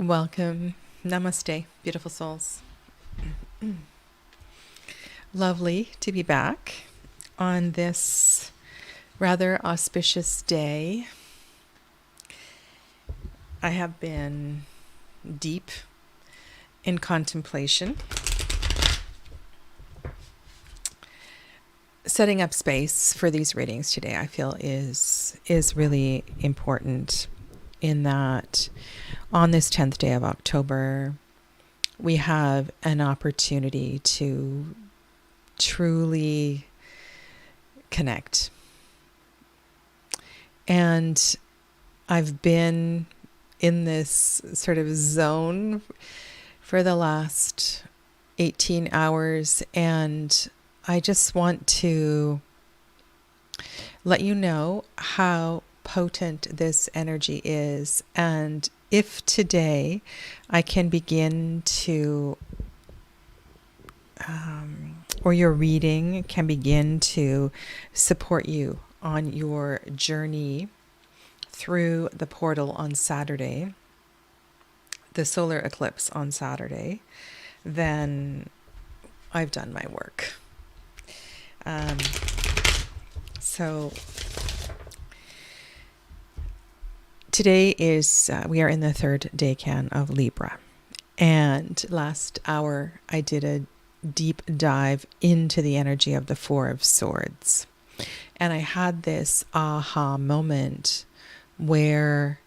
Welcome. Namaste, beautiful souls. Lovely to be back on this rather auspicious day. I have been deep in contemplation, setting up space for these readings today. I feel is really important in that on this 10th day of October, we have an opportunity to truly connect. And I've been in this sort of zone for the last 18 hours, and I just want to let you know how potent this energy is, and if today I can begin to or your reading can begin to support you on your journey through the portal on Saturday, the solar eclipse on Saturday, then I've done my work. So today is, we are in the third decan of Libra. And last hour I did a deep dive into the energy of the Four of Swords. And I had this aha moment where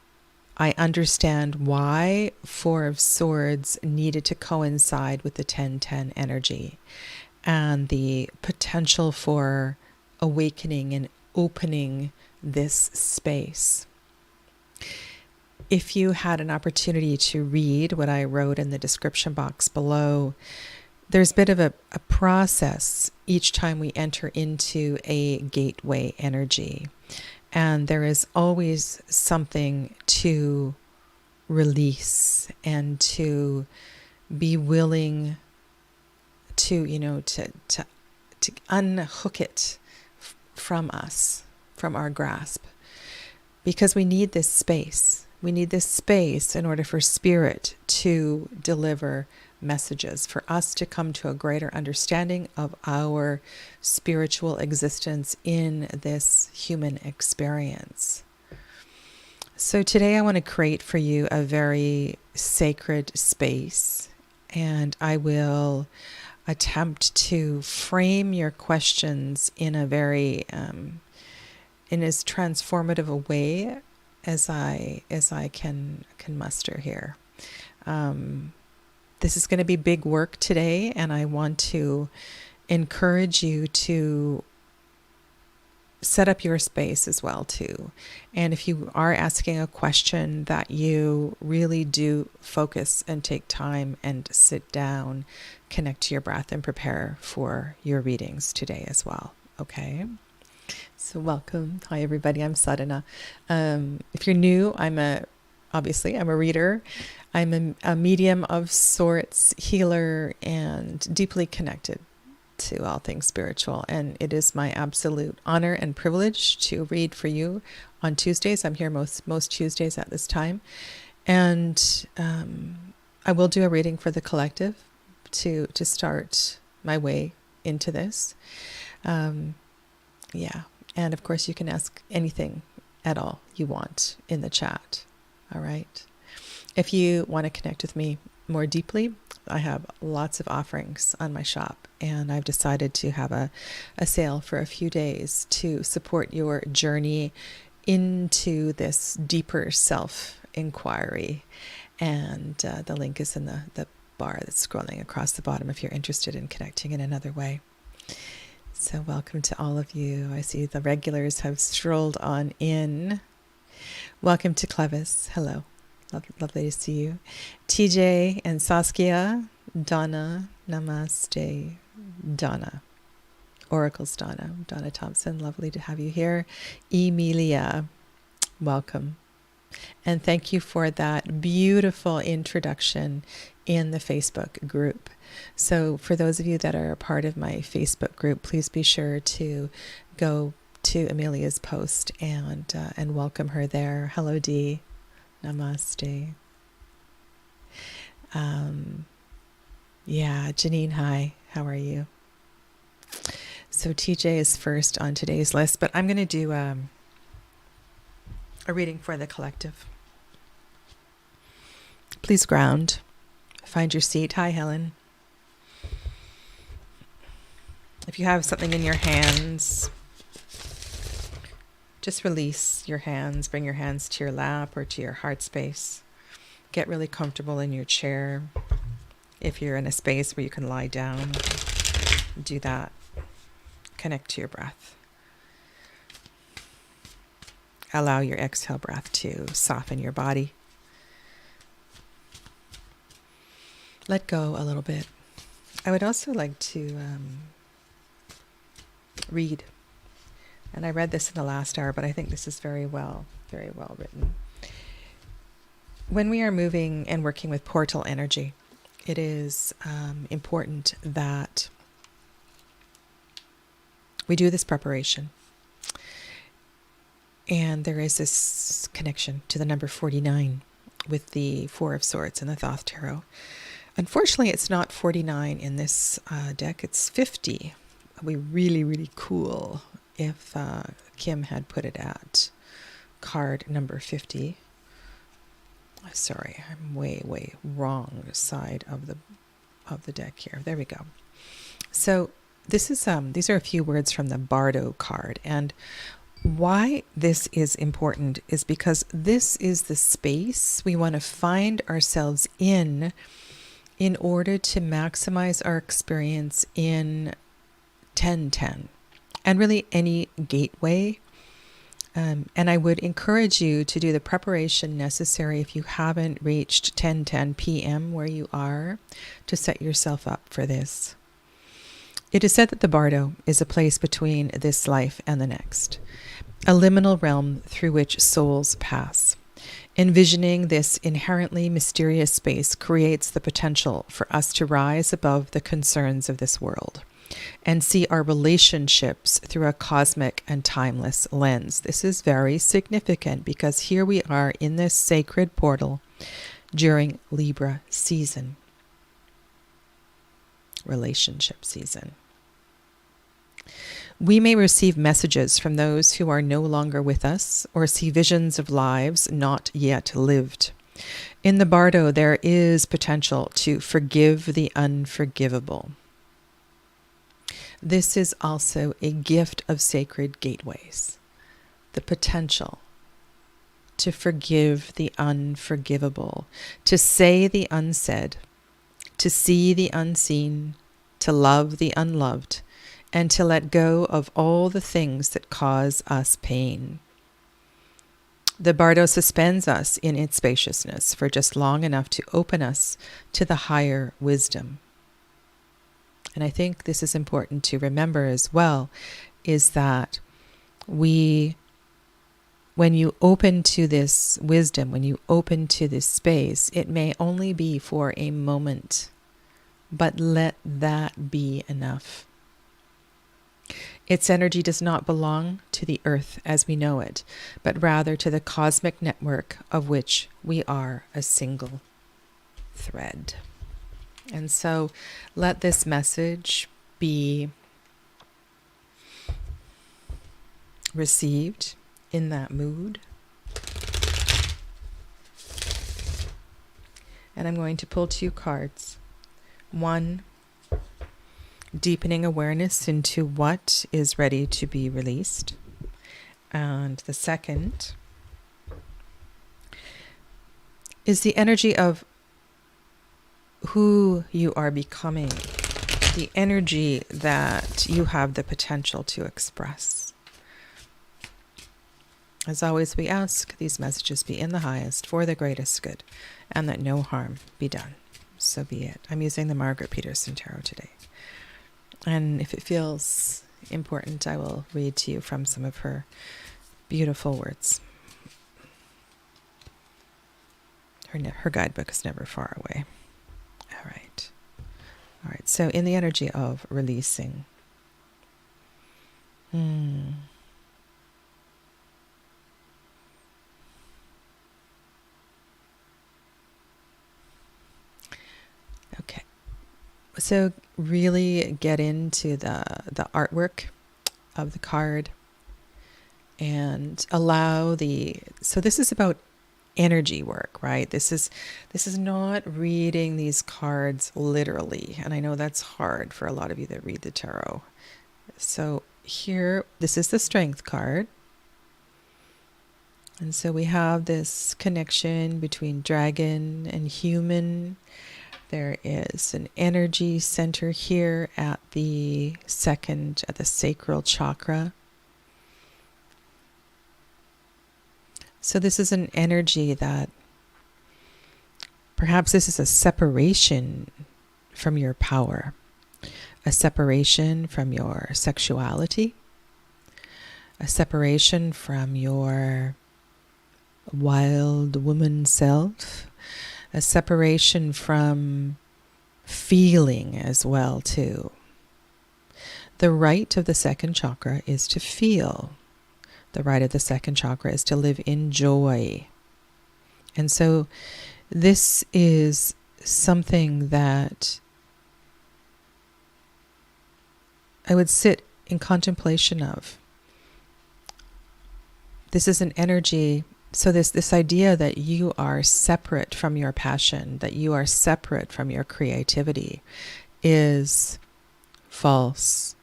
I understand why Four of Swords needed to coincide with the 10-10 energy and the potential for awakening and opening this space. If you had an opportunity to read what I wrote in the description box below, there's a bit of a process each time we enter into a gateway energy. And there is always something to release and to be willing to, to unhook it from us, from our grasp. Because we need this space. We need this space in order for Spirit to deliver messages, for us to come to a greater understanding of our spiritual existence in this human experience. So today I want to create for you a very sacred space, and I will attempt to frame your questions in a very in as transformative a way as I can muster here. This is going to be big work today, and I want to encourage you to set up your space as well too. And if you are asking a question, that you really do focus and take time and sit down, connect to your breath, and prepare for your readings today as well. Okay? So welcome. Hi everybody, I'm Sadhana. If you're new, I'm a reader. I'm a medium of sorts, healer, and deeply connected to all things spiritual. And it is my absolute honor and privilege to read for you on Tuesdays. I'm here most Tuesdays at this time. And I will do a reading for the collective to start my way into this. Yeah. And of course, you can ask anything at all you want in the chat. All right. If you want to connect with me more deeply, I have lots of offerings on my shop, and I've decided to have a sale for a few days to support your journey into this deeper self-inquiry. And the link is in the bar that's scrolling across the bottom if you're interested in connecting in another way. So welcome to all of you. I see the regulars have strolled on in. Welcome to Clevis. Hello. Lovely to see you. TJ and Saskia, Donna, namaste, Donna. Oracle's Donna Thompson, lovely to have you here. Emilia, welcome. And thank you for that beautiful introduction in the Facebook group. So for those of you that are a part of my Facebook group, please be sure to go to Amelia's post and welcome her there. Hello, Dee. Namaste. Yeah, Janine, hi. How are you? So TJ is first on today's list, but I'm going to do a reading for the collective. Please ground. Find your seat. Hi, Helen. If you have something in your hands, just release your hands. Bring your hands to your lap or to your heart space. Get really comfortable in your chair. If you're in a space where you can lie down, do that. Connect to your breath. Allow your exhale breath to soften your body. Let go a little bit. I would also like to read. And I read this in the last hour, but I think this is very well written. When we are moving and working with portal energy, it is important that we do this preparation. And there is this connection to the number 49 with the Four of Swords and the Thoth Tarot. Unfortunately, it's not 49 in this deck, it's 50. It would be really, really cool if Kim had put it at card number 50. Sorry, I'm way wrong side of the deck here. There we go. So this is these are a few words from the Bardo card, and why this is important is because this is the space we want to find ourselves in order to maximize our experience in 1010 and really any gateway. And I would encourage you to do the preparation necessary if you haven't reached 10:10 p.m. where you are, to set yourself up for this. It is said that the Bardo is a place between this life and the next, a liminal realm through which souls pass. Envisioning this inherently mysterious space creates the potential for us to rise above the concerns of this world and see our relationships through a cosmic and timeless lens. This is very significant because here we are in this sacred portal during Libra season, relationship season. We may receive messages from those who are no longer with us or see visions of lives not yet lived. In the Bardo, there is potential to forgive the unforgivable. This is also a gift of sacred gateways, the potential to forgive the unforgivable, to say the unsaid, to see the unseen, to love the unloved, and to let go of all the things that cause us pain. The Bardo suspends us in its spaciousness for just long enough to open us to the higher wisdom. And I think this is important to remember as well, is that when you open to this wisdom, when you open to this space, it may only be for a moment, but let that be enough. Its energy does not belong to the earth as we know it, but rather to the cosmic network of which we are a single thread. And so let this message be received in that mood. And I'm going to pull 2 cards. One, deepening awareness into what is ready to be released. And the second is the energy of who you are becoming, the energy that you have the potential to express. As always, we ask these messages be in the highest for the greatest good, and that no harm be done. So be it. I'm using the Margaret Peterson Tarot today. And if it feels important, I will read to you from some of her beautiful words. Her guidebook is never far away. All right. So in the energy of releasing. So really get into the artwork of the card and allow so this is about energy work, right? This is not reading these cards literally. And I know that's hard for a lot of you that read the tarot. So here, this is the Strength card. And so we have this connection between dragon and human. There is an energy center here at the sacral chakra. So this is an energy that perhaps this is a separation from your power, a separation from your sexuality, a separation from your wild woman self, a separation from feeling as well too. The right of the second chakra is to feel. The right of the second chakra is to live in joy. And so this is something that I would sit in contemplation of. This is an energy, so this idea that you are separate from your passion, that you are separate from your creativity is false.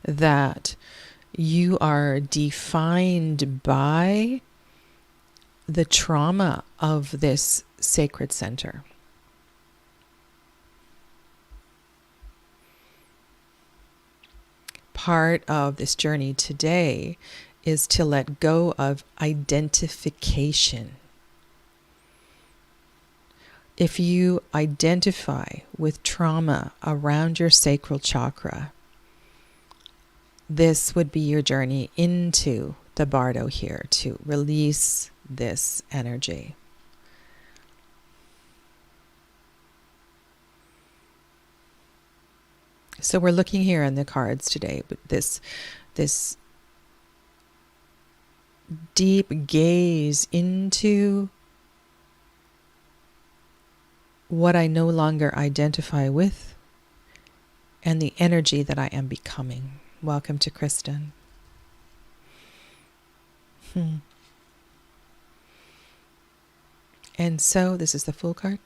That you are defined by the trauma of this sacred center. Part of this journey today is to let go of identification. If you identify with trauma around your sacral chakra, this would be your journey into the bardo here to release this energy. So we're looking here in the cards today, but this deep gaze into what I no longer identify with and the energy that I am becoming. Welcome to Kristen. And so this is the Fool card.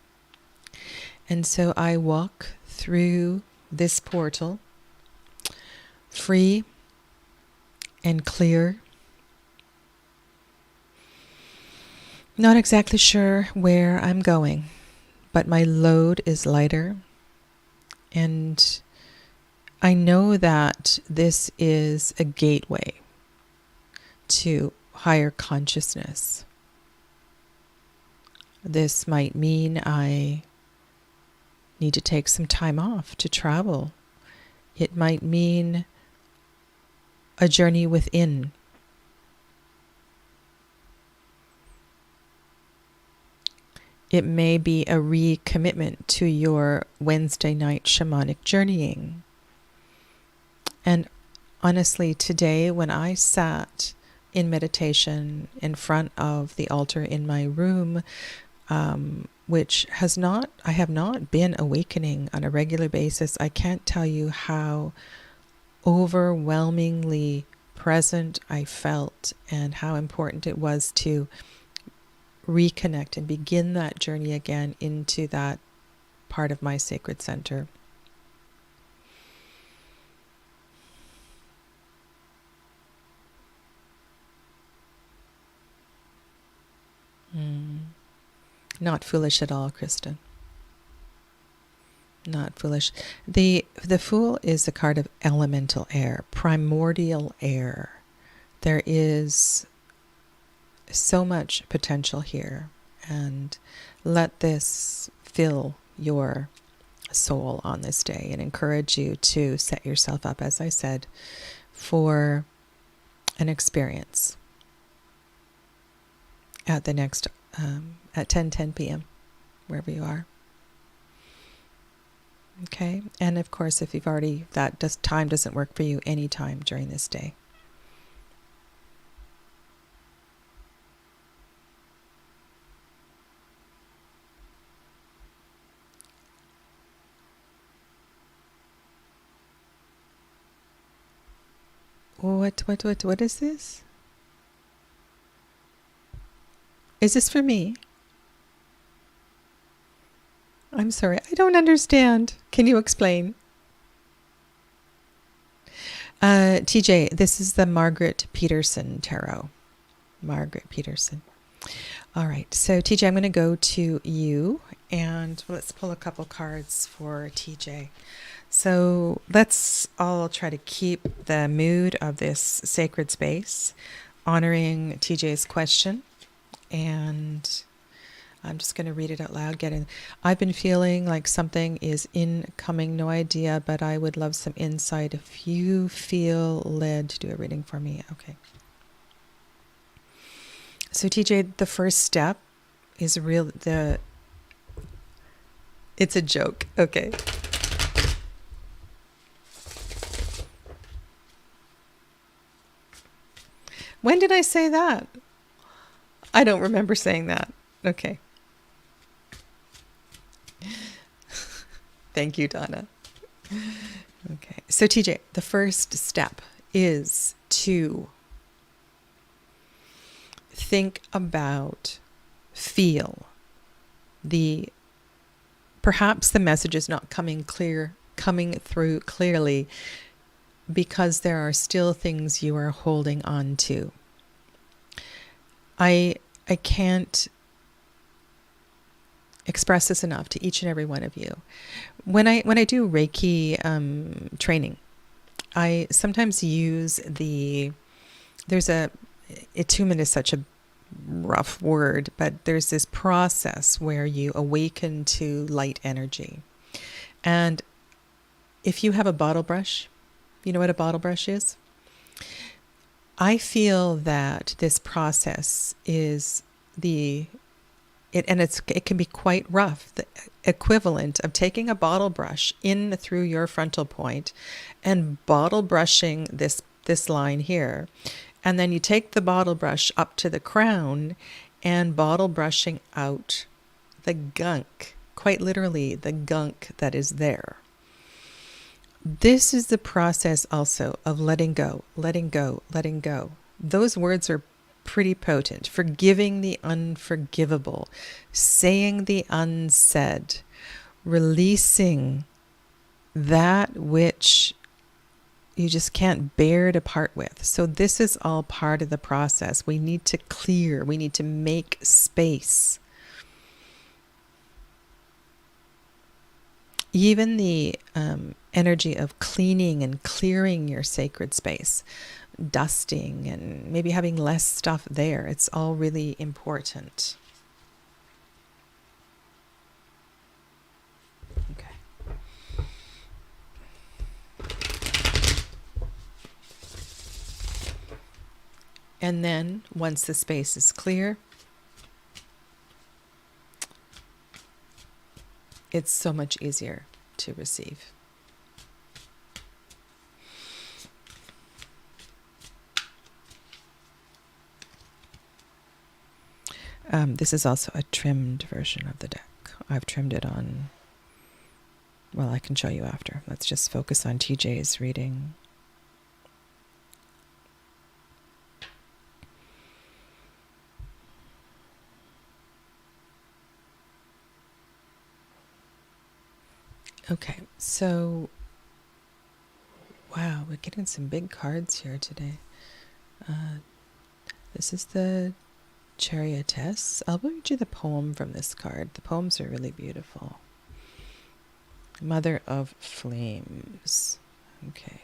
And so I walk through this portal free and clear. Not exactly sure where I'm going, but my load is lighter. And I know that this is a gateway to higher consciousness. This might mean I need to take some time off to travel. It might mean a journey within. It may be a recommitment to your Wednesday night shamanic journeying. And honestly, today when I sat in meditation in front of the altar in my room, which I have not been awakening on a regular basis, I can't tell you how overwhelmingly present I felt and how important it was to reconnect and begin that journey again into that part of my sacred center. Not foolish at all, Kristen. Not foolish. The Fool is a card of elemental air, primordial air. There is so much potential here, and let this fill your soul on this day and encourage you to set yourself up, as I said, for an experience at the next at 10 p.m. wherever you are. Okay, and of course, if you've already time doesn't work for you, any time during this day. What is this? Is this for me? I'm sorry, I don't understand. Can you explain? TJ, this is the Margaret Peterson Tarot. Margaret Peterson. All right, so TJ, I'm going to go to you, and let's pull a couple cards for TJ. So let's all try to keep the mood of this sacred space, honoring TJ's question, and I'm just going to read it out loud. I've been feeling like something is incoming, no idea, but I would love some insight if you feel led to do a reading for me. Okay. So TJ, the first step is it's a joke. Okay. When did I say that? I don't remember saying that. Okay. Thank you, Donna. Okay. So TJ, the first step is to think about, feel perhaps the message is not coming through clearly because there are still things you are holding on to. I can't express this enough to each and every one of you. When I do Reiki training, I sometimes use attunement is such a rough word, but there's this process where you awaken to light energy. And if you have a bottle brush, you know what a bottle brush is? I feel that this process is it can be quite rough, the equivalent of taking a bottle brush in through your frontal point and bottle brushing this line here. And then you take the bottle brush up to the crown and bottle brushing out the gunk, quite literally the gunk that is there. This is the process also of letting go, letting go, letting go. Those words are pretty potent. Forgiving the unforgivable, saying the unsaid, releasing that which you just can't bear to part with. So this is all part of the process. We need to clear, we need to make space. Even the energy of cleaning and clearing your sacred space, dusting and maybe having less stuff there, it's all really important. Okay. And then once the space is clear, it's so much easier to receive. This is also a trimmed version of the deck. I've trimmed it on, well, I can show you after. Let's just focus on TJ's reading. Okay, so, wow, we're getting some big cards here today. This is the Chariotess. I'll read you the poem from this card. The poems are really beautiful. Mother of Flames. Okay.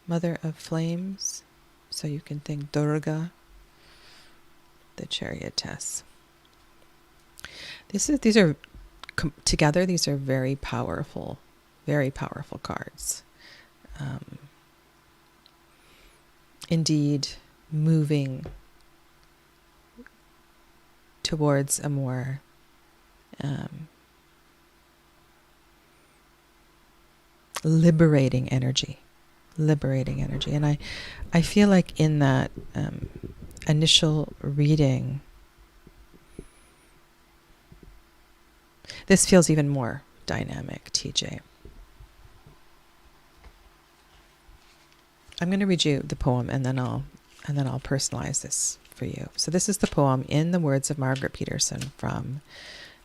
Mother of Flames. So you can think Durga, the Chariotess. These are together, these are very powerful cards. Indeed, moving towards a more liberating energy. And I feel like in that initial reading, this feels even more dynamic, TJ. I'm going to read you the poem, and then I'll personalize this for you. So this is the poem in the words of Margaret Peterson from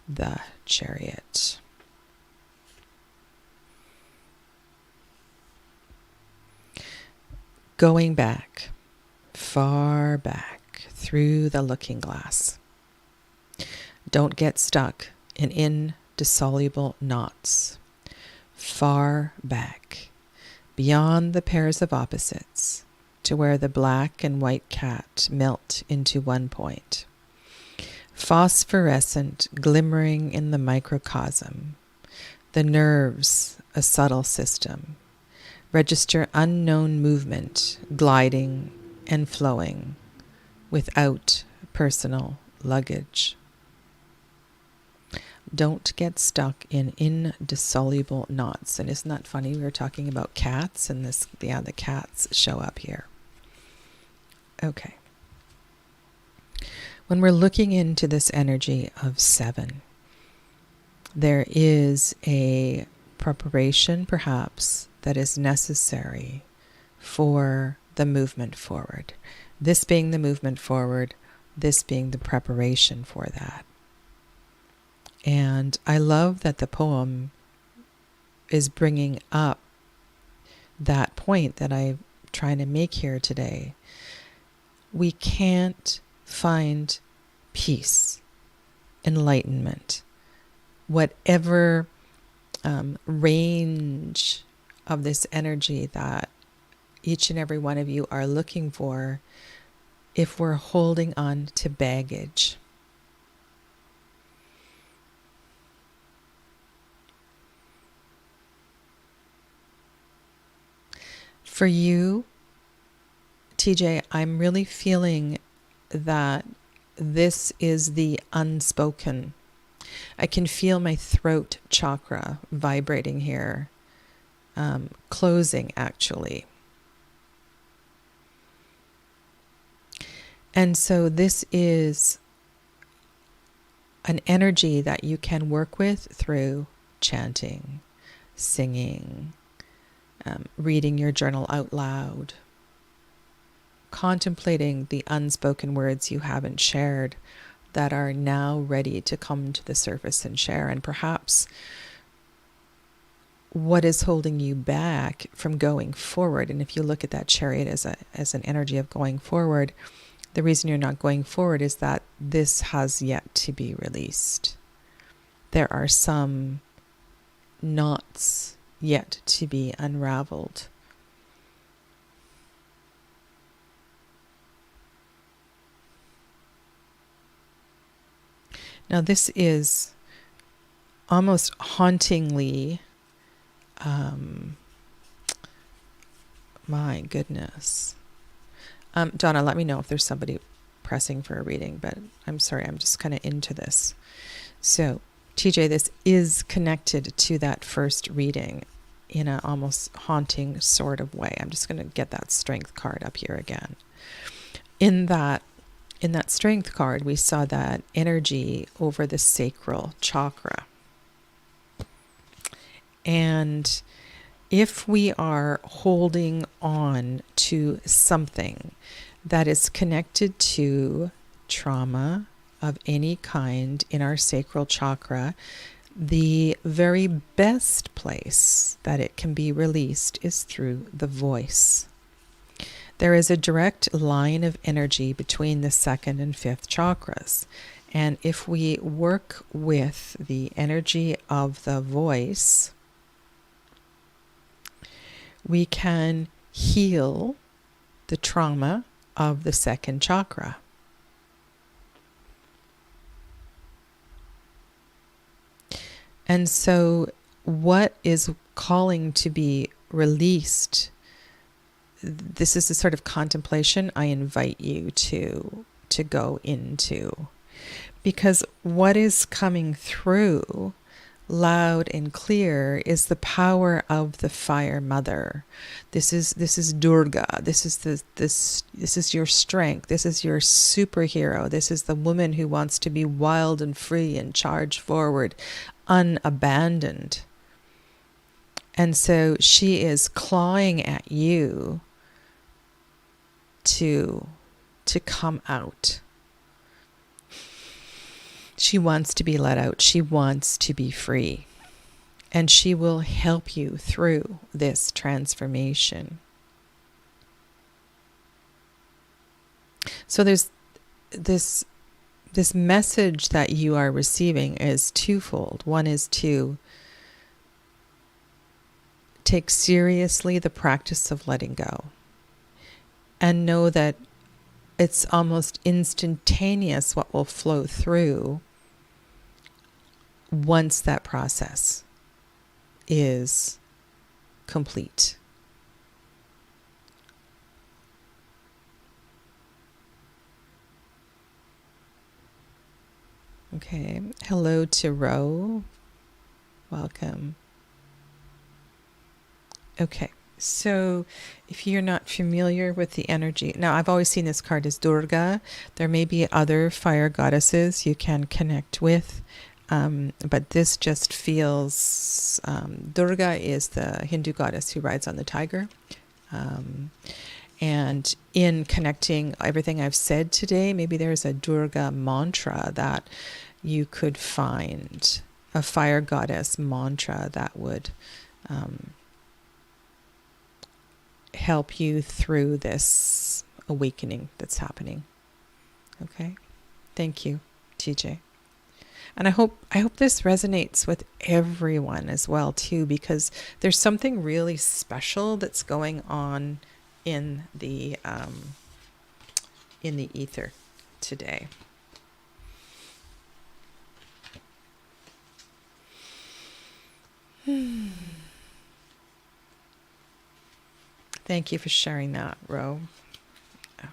The Chariot. Going back, far back through the looking glass. Don't get stuck in indissoluble knots. Far back, beyond the pairs of opposites, to where the black and white cat melt into one point. Phosphorescent, glimmering in the microcosm. The nerves, a subtle system, register unknown movement, gliding and flowing, without personal luggage. Don't get stuck in indissoluble knots. And isn't that funny? We were talking about cats, and the cats show up here. Okay. When we're looking into this energy of 7, there is a preparation, perhaps, that is necessary for the movement forward. This being the movement forward, this being the preparation for that. And I love that the poem is bringing up that point that I'm trying to make here today. We can't find peace, enlightenment, whatever range of this energy that each and every one of you are looking for, if we're holding on to baggage. For you, TJ, I'm really feeling that this is the unspoken. I can feel my throat chakra vibrating here, closing actually. And so this is an energy that you can work with through chanting, singing, reading your journal out loud, contemplating the unspoken words you haven't shared that are now ready to come to the surface and share. And perhaps what is holding you back from going forward. And if you look at that chariot as an energy of going forward, the reason you're not going forward is that this has yet to be released. There are some knots yet to be unraveled. Now this is almost hauntingly, my goodness. Donna, let me know if there's somebody pressing for a reading, but I'm sorry, I'm just kind of into this. So, TJ, this is connected to that first reading in an almost haunting sort of way. I'm just going to get that strength card up here again. In that strength card, we saw that energy over the sacral chakra. And if we are holding on to something that is connected to trauma of any kind in our sacral chakra, the very best place that it can be released is through the voice. There is a direct line of energy between the 2nd and 5th chakras. And if we work with the energy of the voice, we can heal the trauma of the 2nd chakra. And so what is calling to be released, this is the sort of contemplation I invite you to go into. Because what is coming through loud and clear is the power of the fire mother. This is Durga. This is your strength. This is your superhero. This is the woman who wants to be wild and free and charge forward, unabandoned. And so she is clawing at you to come out. She wants to be let out. She wants to be free. And she will help you through this transformation. So there's this message that you are receiving is twofold. One is to take seriously the practice of letting go and know that it's almost instantaneous what will flow through once that process is complete. Okay. Hello to Ro. Welcome. Okay. So if you're not familiar with the energy, now I've always seen this card as Durga. There may be other fire goddesses you can connect with, but this just feels, Durga is the Hindu goddess who rides on the tiger. And in connecting everything I've said today, maybe there's a Durga mantra that you could find, a fire goddess mantra that would help you through this awakening that's happening. Okay? Thank you, TJ. And I hope this resonates with everyone as well too, because there's something really special that's going on in the ether today. Thank you for sharing that, Ro. Okay.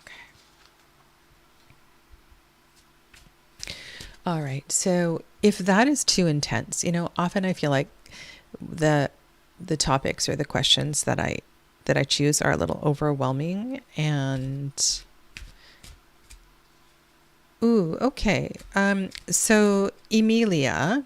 All right. So if that is too intense, often I feel like the topics or the questions that I choose are a little overwhelming, and okay. So Emilia,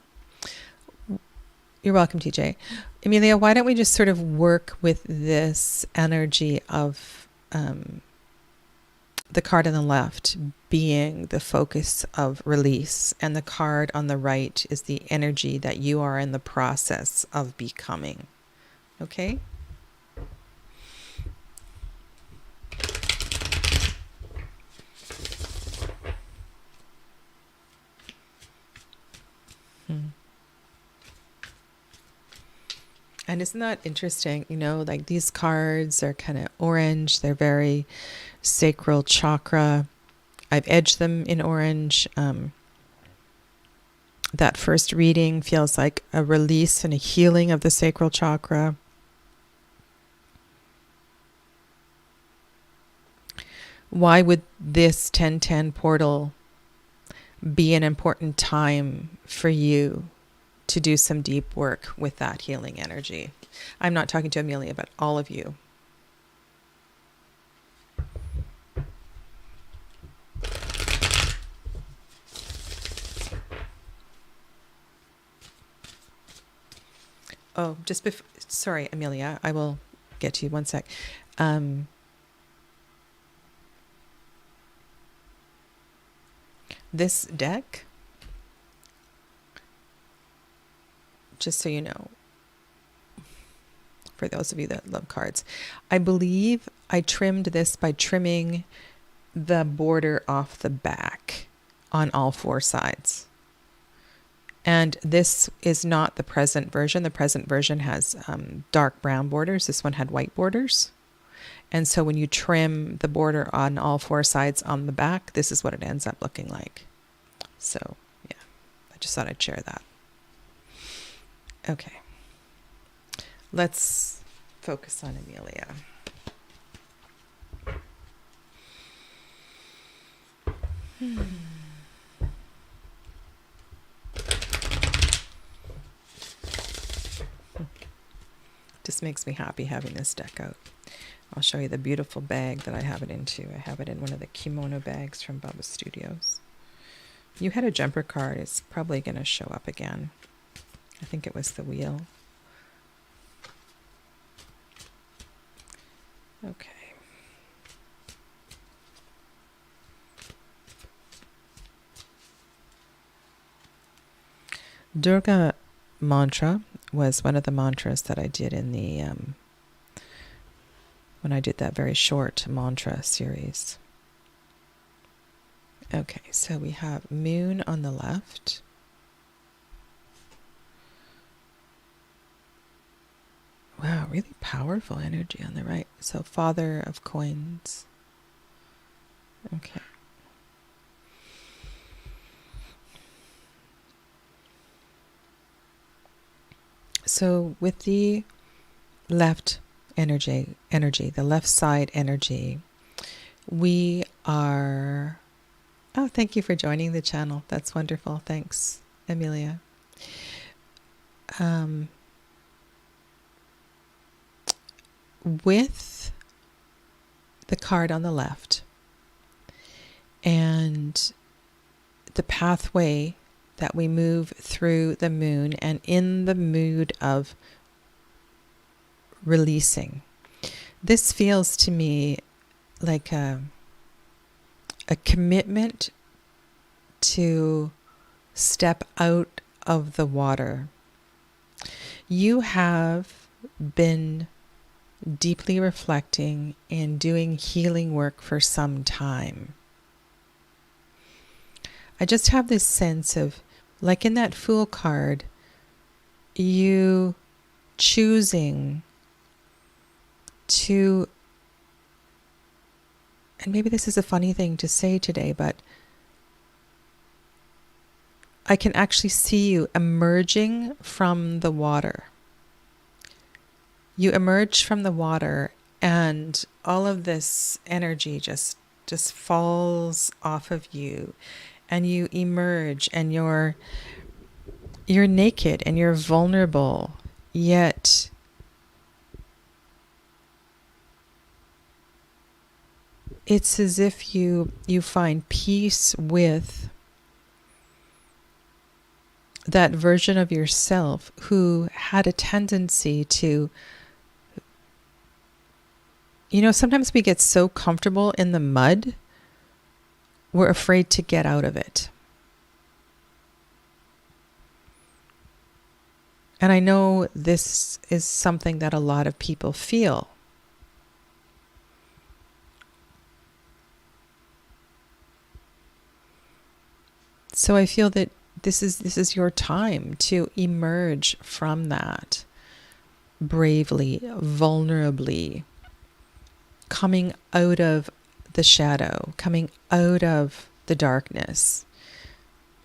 you're welcome, TJ. Emilia, why don't we just sort of work with this energy of the card on the left being the focus of release, and the card on the right is the energy that you are in the process of becoming. Okay? And isn't that interesting? Like these cards are kind of orange. They're very sacral chakra. I've edged them in orange. That first reading feels like a release and a healing of the sacral chakra. Why would this 1010 portal be an important time for you to do some deep work with that healing energy? I'm not talking to Amelia, but all of you. Oh, just before, sorry, Amelia, I will get to you. One sec. This deck, just so you know, for those of you that love cards, I believe I trimmed this by trimming the border off the back on all four sides. And this is not the present version. The present version has dark brown borders. This one had white borders. And so when you trim the border on all four sides on the back, this is what it ends up looking like. So, yeah, I just thought I'd share that. Okay. Let's focus on Amelia. Just makes me happy having this deck out. I'll show you the beautiful bag that I have it into. I have it in one of the kimono bags from Bubba Studios. You had a jumper card. It's probably going to show up again. I think it was the wheel. Okay. Durga mantra was one of the mantras that I did in the when I did that very short mantra series. Okay, so we have moon on the left. Wow, really powerful energy on the right. So Father of Coins. Okay. So with the left energy, the left side energy, we are... Oh, thank you for joining the channel. That's wonderful. Thanks, Amelia. With the card on the left and the pathway that we move through the moon and in the mood of releasing, this feels to me like a commitment to step out of the water. You have been deeply reflecting and doing healing work for some time. I just have this sense of, like in that Fool card, you choosing to, and maybe this is a funny thing to say today, but I can actually see you emerging from the water. You emerge from the water and all of this energy just falls off of you, and you emerge and you're naked and you're vulnerable, yet it's as if you find peace with that version of yourself who had a tendency to, sometimes we get so comfortable in the mud, we're afraid to get out of it. And I know this is something that a lot of people feel. So I feel that this is your time to emerge from that bravely, vulnerably, coming out of the shadow, coming out of the darkness,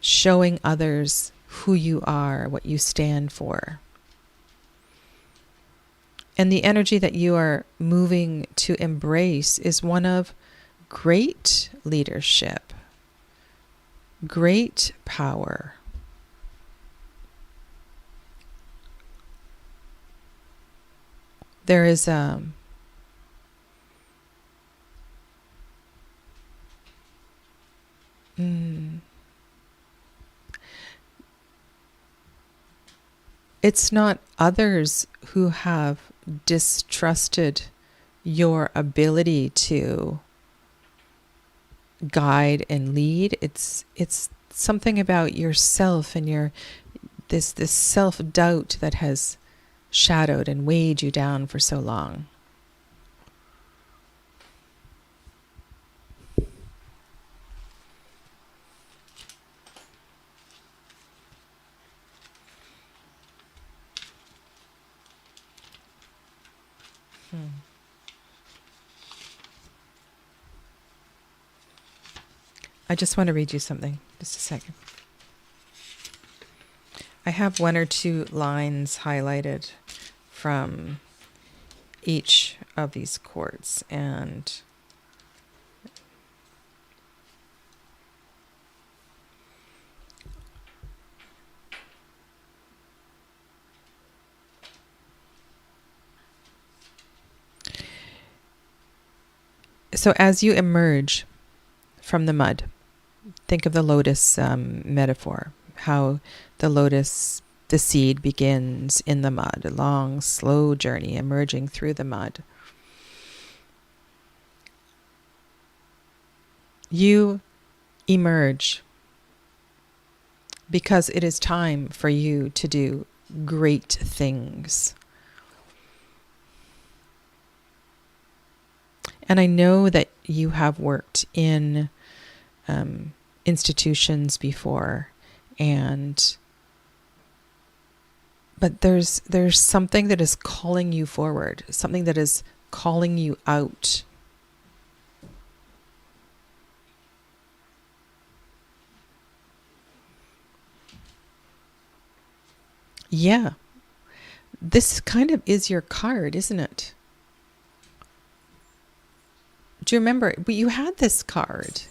showing others who you are, what you stand for. And the energy that you are moving to embrace is one of great leadership, great power. There is it's not others who have distrusted your ability to guide and lead. It's something about yourself and your this self-doubt that has shadowed and weighed you down for so long. I just want to read you something. Just a second. I have one or two lines highlighted from each of these quartz, and so as you emerge from the mud, think of the lotus metaphor, how the lotus, the seed begins in the mud, a long, slow journey emerging through the mud. You emerge because it is time for you to do great things. And I know that you have worked in institutions before, but there's something that is calling you forward, something that is calling you out. Yeah, this kind of is your card, isn't it? Do you remember? But you had this card.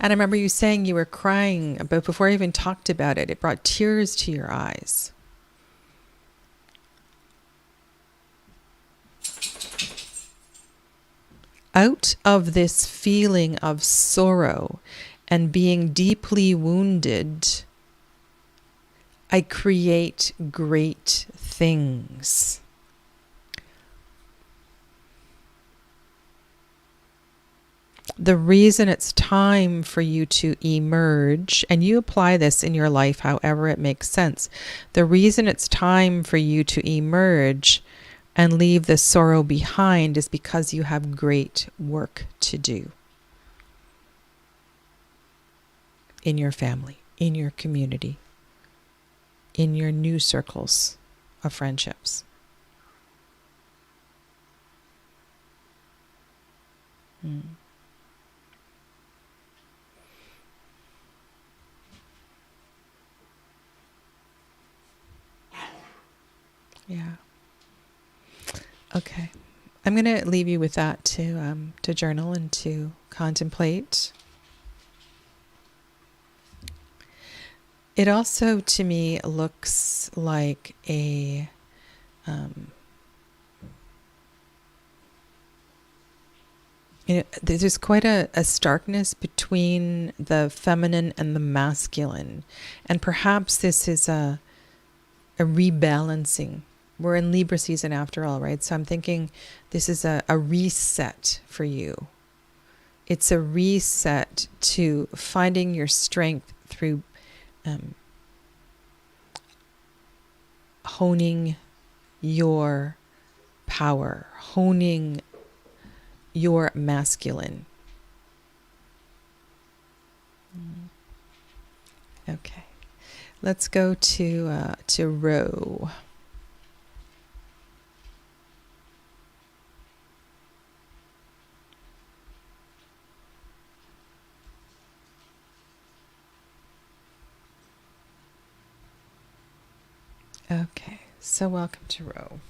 And I remember you saying you were crying, but before I even talked about it, it brought tears to your eyes. Out of this feeling of sorrow and being deeply wounded, I create great things. The reason it's time for you to emerge, and you apply this in your life however it makes sense, the reason it's time for you to emerge and leave the sorrow behind is because you have great work to do in your family, in your community, in your new circles of friendships. Yeah. Okay. I'm going to leave you with that to journal and to contemplate. It also, to me, looks like a there's quite a starkness between the feminine and the masculine, and perhaps this is a rebalancing. We're in Libra season after all, right? So I'm thinking this is a reset for you. It's a reset to finding your strength through honing your power, honing your masculine. Okay, let's go to Ro. Okay, so welcome to Ro.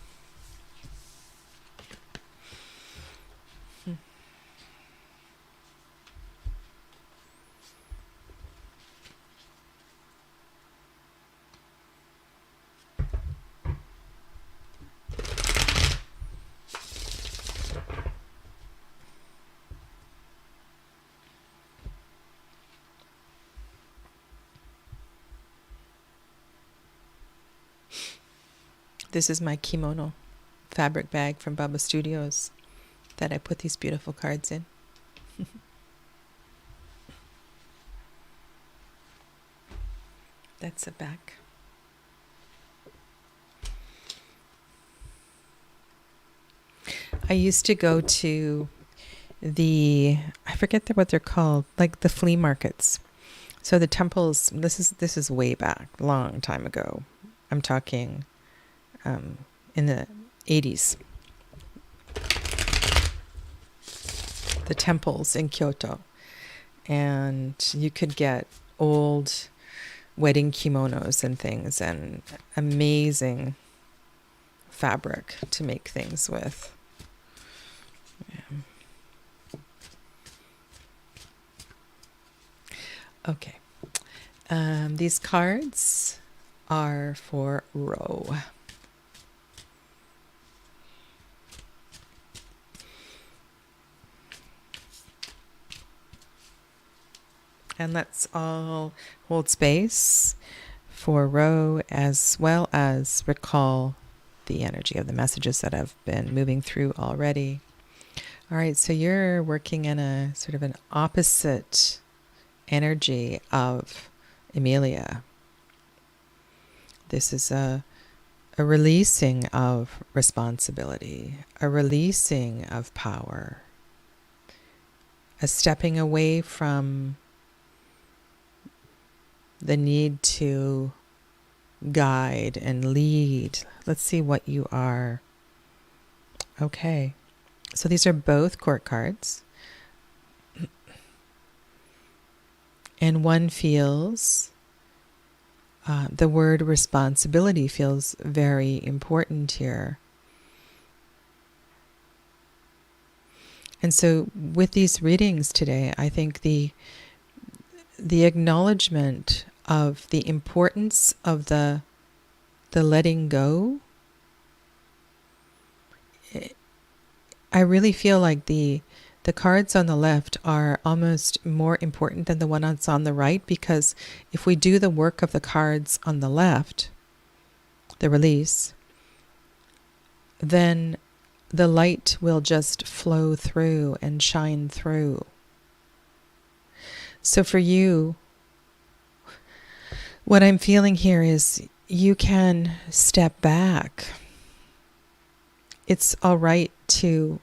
This is my kimono fabric bag from Bubba Studios that I put these beautiful cards in. That's the back. I used to go to I forget what they're called, like the flea markets. So the temples, this is way back, long time ago. I'm talking in the 80s. The temples in Kyoto. And you could get old wedding kimonos and things, and amazing fabric to make things with. Yeah. Okay. These cards are for Ro. And let's all hold space for Ro, as well as recall the energy of the messages that have been moving through already. All right, so you're working in a sort of an opposite energy of Emilia. This is a releasing of responsibility, a releasing of power, a stepping away from the need to guide and lead. Let's see what you are. Okay, so these are both court cards. And one feels, the word responsibility feels very important here. And so with these readings today, I think the acknowledgement of the importance of the letting go, I really feel like the cards on the left are almost more important than the one that's on the right, because if we do the work of the cards on the left, the release, then the light will just flow through and shine through. So for you, what I'm feeling here is you can step back. It's all right to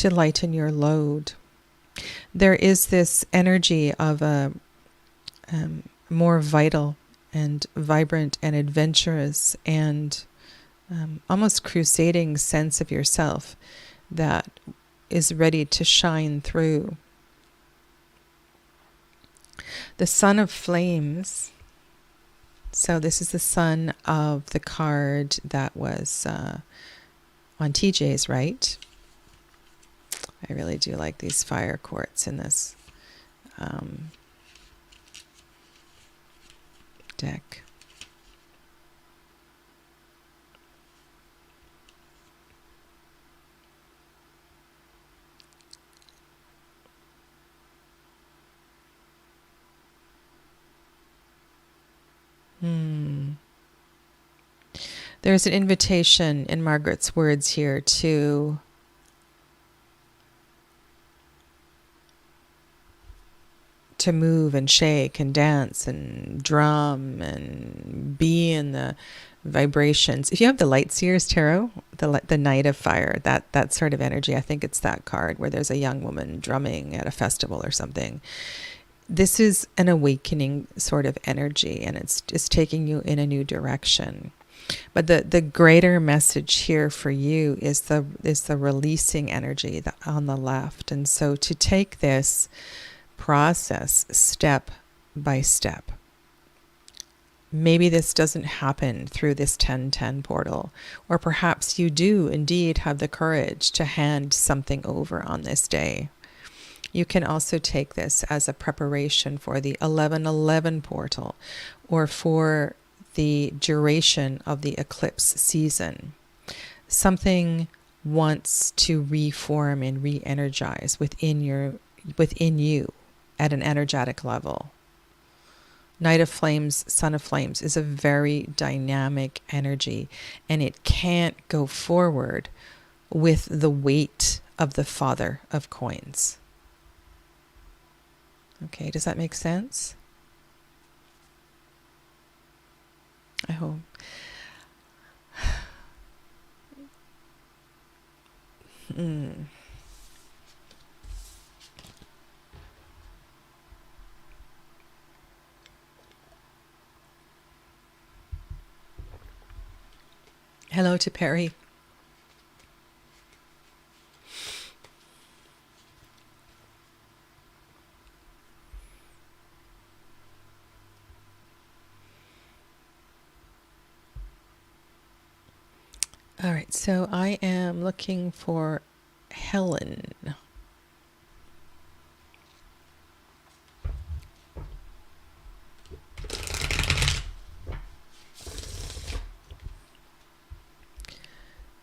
lighten your load. There is this energy of a more vital and vibrant and adventurous and almost crusading sense of yourself that is ready to shine through. The Sun of Flames. So this is the sun of the card that was on TJ's right. I really do like these fire quartz in this deck. There's an invitation in Margaret's words here to move and shake and dance and drum and be in the vibrations. If you have the Light Seers Tarot, the Night of Fire, that sort of energy, I think it's that card where there's a young woman drumming at a festival or something. This is an awakening sort of energy, and it's taking you in a new direction. But the greater message here for you is the releasing energy on the left. And so to take this process step by step. Maybe this doesn't happen through this 1010 portal, or perhaps you do indeed have the courage to hand something over on this day. You can also take this as a preparation for the 1111 portal, or for the duration of the eclipse season. Something wants to reform and re-energize within you at an energetic level. Night of Flames, Sun of Flames is a very dynamic energy, and it can't go forward with the weight of the Father of Coins. Okay, does that make sense? I hope. Hello to Perry. All right, so I am looking for Helen.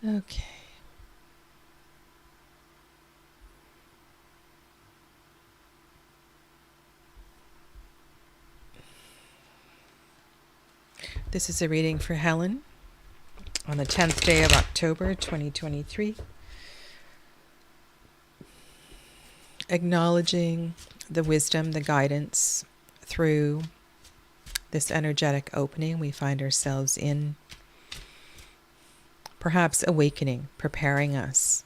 Okay. This is a reading for Helen on the 10th day of October, 2023. Acknowledging the wisdom, the guidance through this energetic opening we find ourselves in, perhaps awakening, preparing us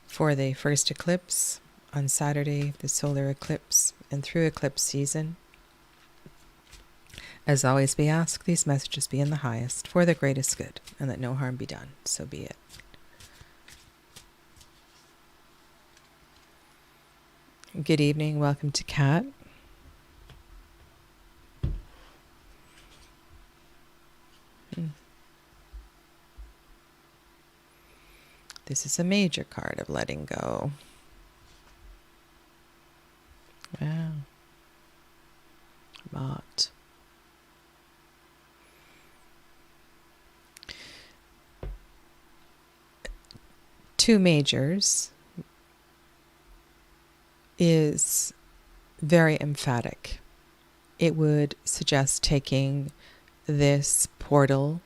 for the first eclipse on Saturday, the solar eclipse, and through eclipse season. As always, we ask these messages be in the highest for the greatest good, and that no harm be done. So be it. Good evening. Welcome to Kat. This is a major card of letting go. Wow. Mott. Two majors is very emphatic. It would suggest taking this portal,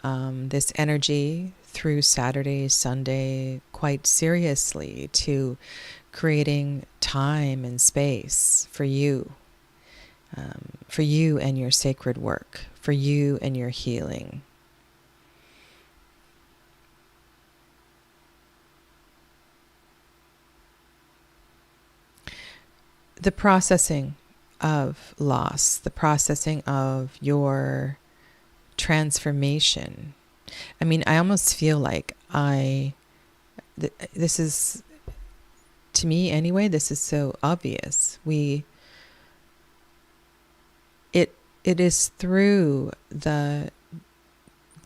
this energy through Saturday, Sunday quite seriously, to creating time and space for you and your sacred work, for you and your healing. The processing of loss, the processing of your transformation. I mean, I almost feel like this is, to me anyway, this is so obvious. It is through the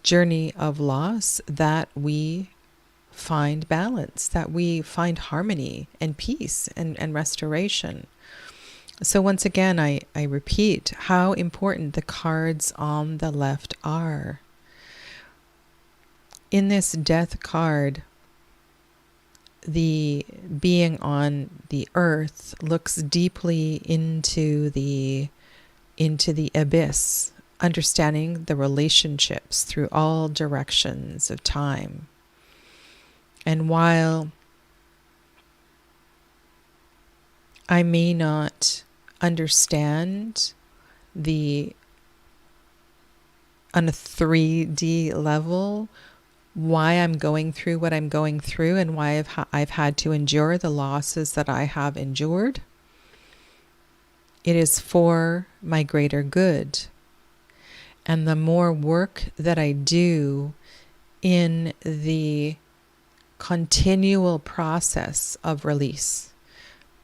journey of loss that we find balance, that we find harmony and peace and restoration. So once again, I repeat how important the cards on the left are. In this death card, the being on the earth looks deeply into the abyss, understanding the relationships through all directions of time. And while I may not understand on a 3D level why I'm going through what I'm going through and why I've had to endure the losses that I have endured, it is for my greater good. And the more work that I do in the continual process of release,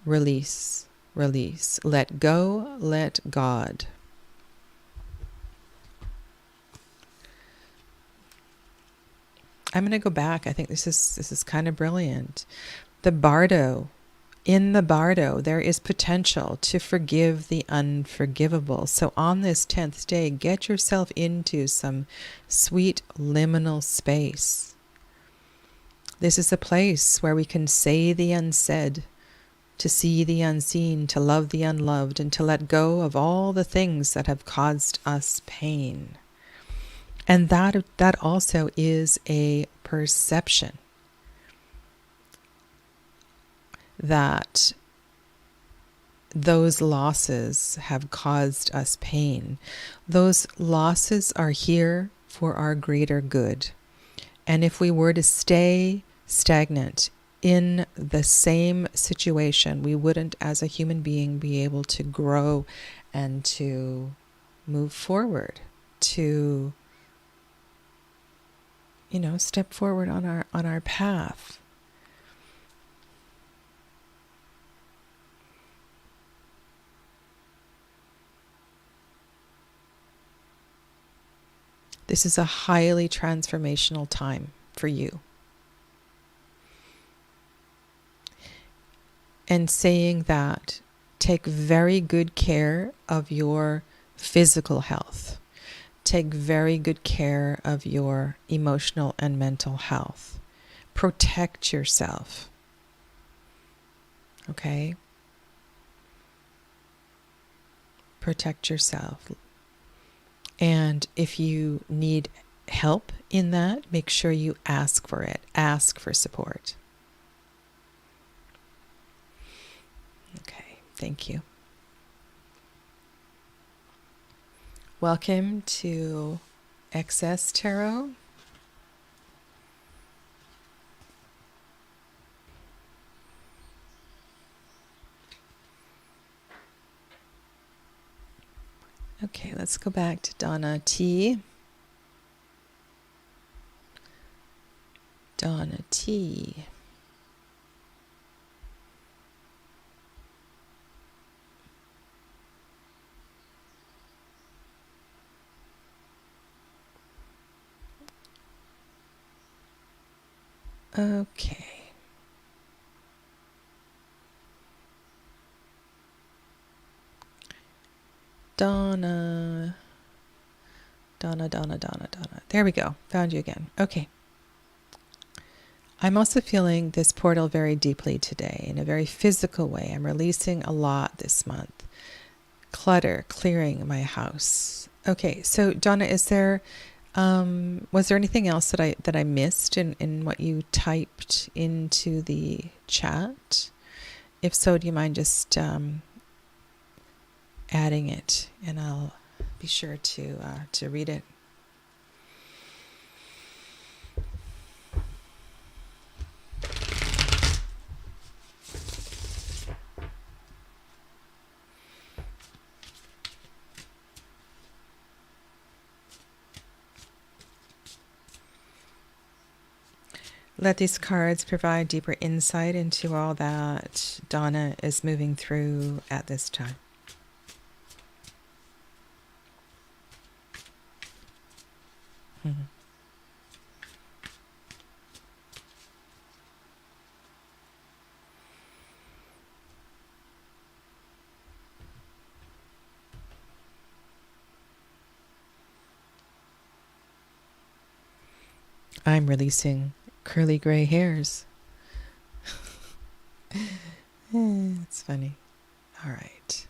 release, release, let go, let God. I'm going to go back. I think this is kind of brilliant. The bardo. In the bardo, there is potential to forgive the unforgivable. So on this 10th day, get yourself into some sweet liminal space. This is a place where we can say the unsaid, to see the unseen, to love the unloved, and to let go of all the things that have caused us pain. And that also is a perception that those losses have caused us pain. Those losses are here for our greater good. And if we were to stay stagnant in the same situation, we wouldn't, as a human being, be able to grow and to move forward, to step forward on our path. This is a highly transformational time for you. And saying that, take very good care of your physical health. Take very good care of your emotional and mental health. Protect yourself. Okay? Protect yourself. And if you need help in that, make sure you ask for it. Ask for support. Okay, thank you. Welcome to Excess Tarot. Okay, let's go back to Donna T. Donna T. Okay. Donna. There we go. Found you again. Okay. I'm also feeling this portal very deeply today in a very physical way. I'm releasing a lot this month. Clutter, clearing my house. Okay, so Donna, was there anything else that I missed in what you typed into the chat? If so, do you mind just adding it, and I'll be sure to read it. Let these cards provide deeper insight into all that Donna is moving through at this time. Mm-hmm. I'm releasing curly gray hairs. It's funny. All right.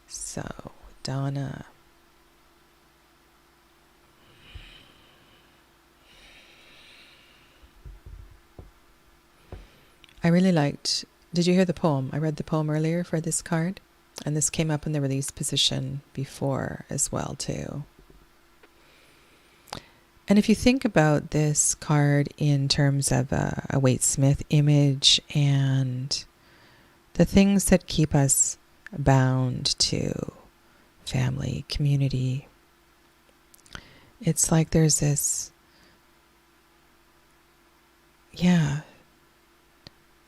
So, Donna. I really liked, did you hear the poem? I read the poem earlier for this card, and this came up in the release position before as well too. And if you think about this card in terms of a Waite Smith image and the things that keep us bound to family, community, it's like there's this,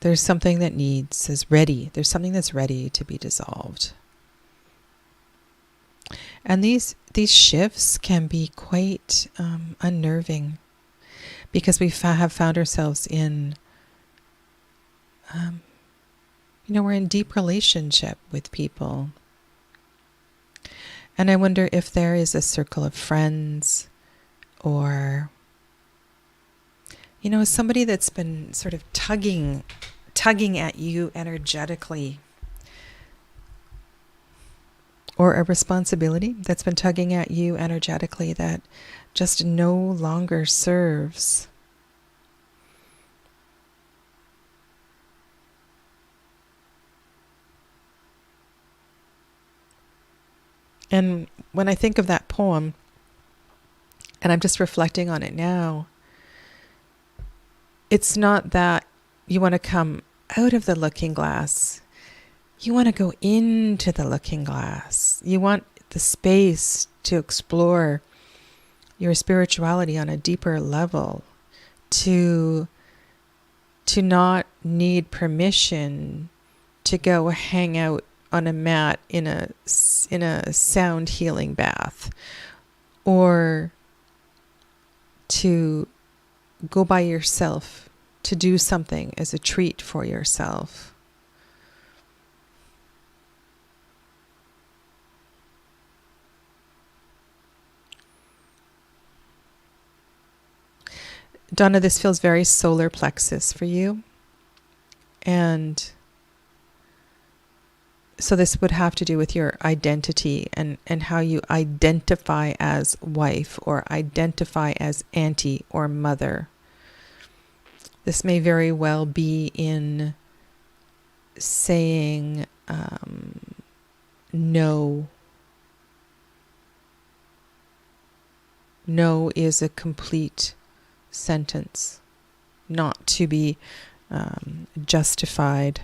there's something that there's something that's ready to be dissolved. And these shifts can be quite unnerving, because we have found ourselves in, we're in deep relationship with people. And I wonder if there is a circle of friends or, somebody that's been sort of tugging at you energetically, or a responsibility that's been tugging at you energetically that just no longer serves. And when I think of that poem, and I'm just reflecting on it now, it's not that you want to come out of the looking glass. You want to go into the looking glass. You want the space to explore your spirituality on a deeper level, to not need permission to go hang out on a mat in a sound healing bath, or to go by yourself to do something as a treat for yourself. Donna, this feels very solar plexus for you. And so this would have to do with your identity and how you identify as wife, or identify as auntie or mother. This may very well be in saying no No is a complete sentence, not to be justified.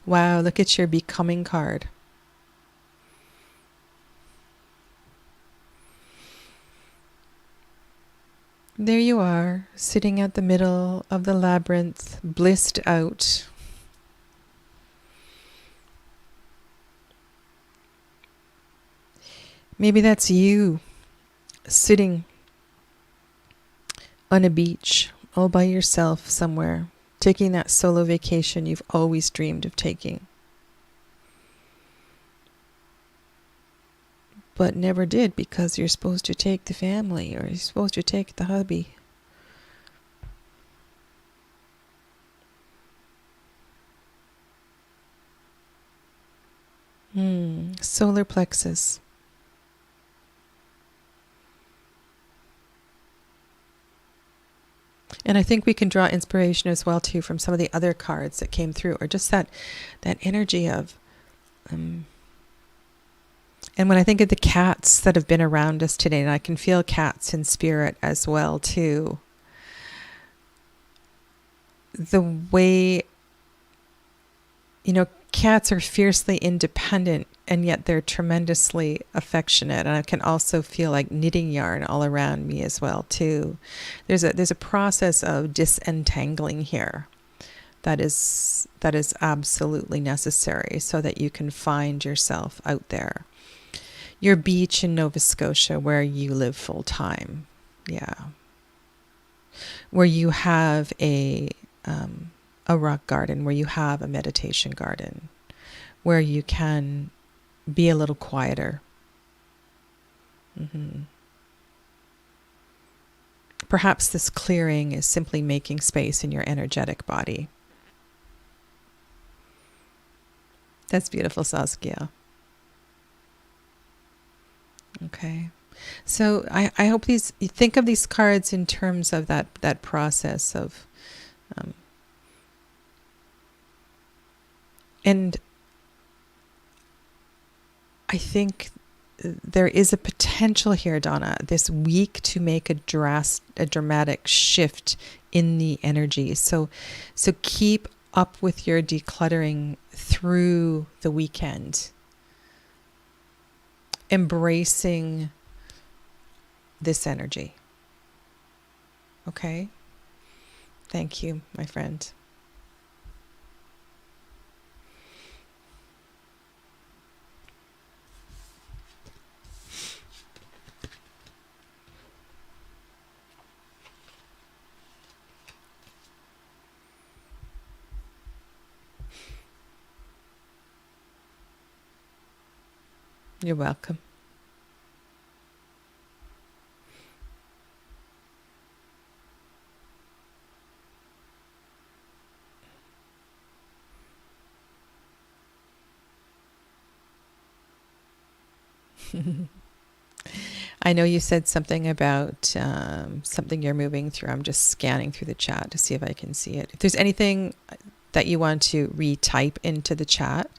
Wow, look at your becoming card. There you are, sitting at the middle of the labyrinth, blissed out. Maybe that's you, sitting on a beach, all by yourself somewhere, taking that solo vacation you've always dreamed of taking, but never did because you're supposed to take the family or you're supposed to take the hubby. Solar plexus. And I think we can draw inspiration as well too from some of the other cards that came through, or just that energy of and when I think of the cats that have been around us today, and I can feel cats in spirit as well too, the way, cats are fiercely independent and yet they're tremendously affectionate. And I can also feel like knitting yarn all around me as well too. There's a process of disentangling here that is absolutely necessary so that you can find yourself out there. Your beach in Nova Scotia, where you live full time, where you have a rock garden, where you have a meditation garden, where you can be a little quieter. Perhaps this clearing is simply making space in your energetic body. That's beautiful, Saskia. Okay. So I hope you think of these cards in terms of that process of and I think there is a potential here, Donna, this week to make a dramatic shift in the energy. So keep up with your decluttering through the weekend, embracing this energy. Okay? Thank you, my friend. You're welcome. I know you said something about something you're moving through. I'm just scanning through the chat to see if I can see it. If there's anything that you want to retype into the chat,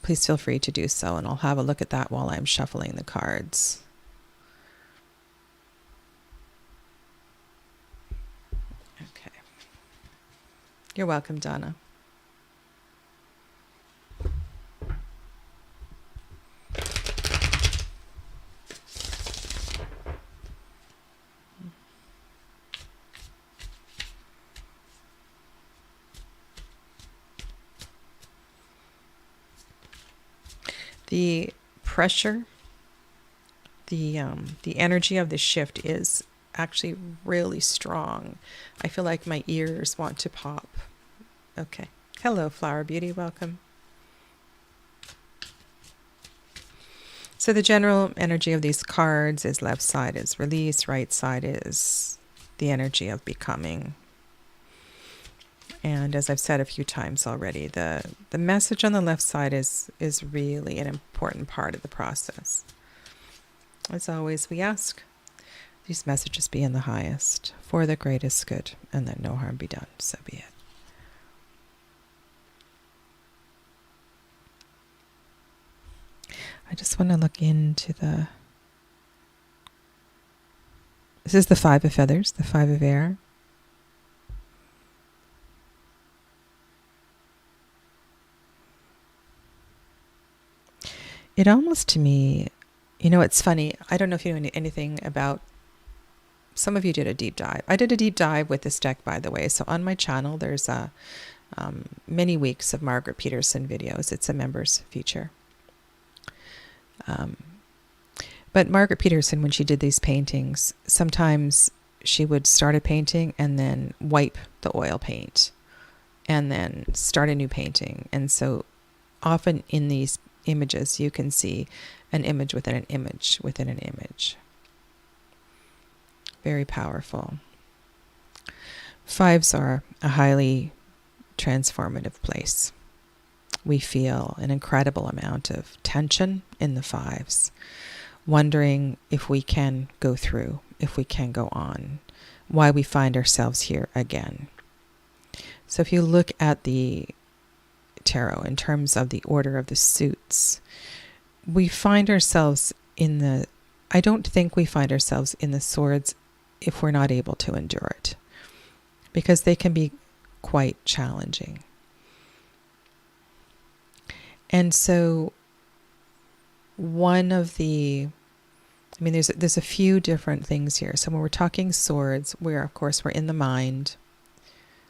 please feel free to do so, and I'll have a look at that while I'm shuffling the cards. Okay. You're welcome, Donna. The pressure, the energy of the shift is actually really strong. I feel like my ears want to pop. Okay. Hello, Flower Beauty. Welcome. So the general energy of these cards is left side is release, right side is the energy of becoming. And as I've said a few times already, the message on the left side is really an important part of the process. As always, we ask these messages be in the highest, for the greatest good, and that no harm be done, so be it. I just want to look into this is the 5 of feathers, the 5 of air. It almost to me, it's funny. I don't know if you know anything about, some of you did a deep dive. I did a deep dive with this deck, by the way. So on my channel, there's many weeks of Margaret Peterson videos. It's a members feature. But Margaret Peterson, when she did these paintings, sometimes she would start a painting and then wipe the oil paint and then start a new painting. And so often in these images, you can see an image within an image within an image. Very powerful. 5s are a highly transformative place. We feel an incredible amount of tension in the 5s, wondering if we can go through, if we can go on, why we find ourselves here again. So if you look at the tarot in terms of the order of the suits, we find ourselves I don't think we find ourselves in the swords if we're not able to endure it, because they can be quite challenging. And so there's a few different things here. So when we're talking swords, of course, we're in the mind,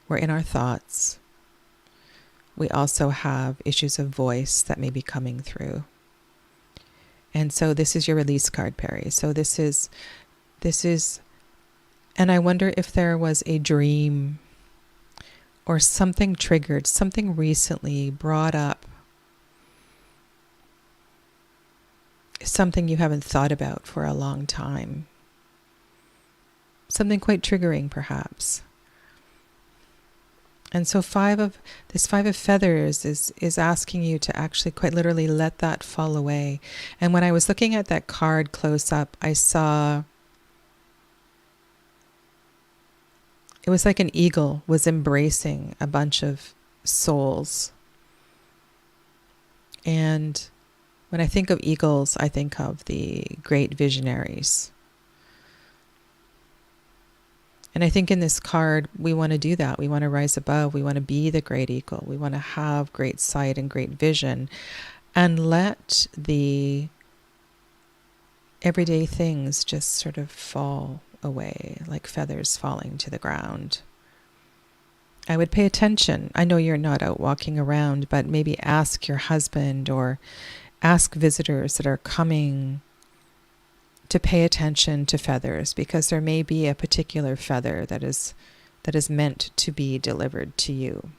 we're in our thoughts. We also have issues of voice that may be coming through. And so this is your release card, Perry. So this is, and I wonder if there was a dream or something triggered, something recently brought up, something you haven't thought about for a long time. Something quite triggering, perhaps. And so 5 of feathers is asking you to actually quite literally let that fall away. And when I was looking at that card close up, I saw it was like an eagle was embracing a bunch of souls. And when I think of eagles, I think of the great visionaries. And I think in this card, we want to do that. We want to rise above. We want to be the great eagle. We want to have great sight and great vision, and let the everyday things just sort of fall away like feathers falling to the ground. I would pay attention. I know you're not out walking around, but maybe ask your husband or ask visitors that are coming to pay attention to feathers, because there may be a particular feather that is meant to be delivered to you.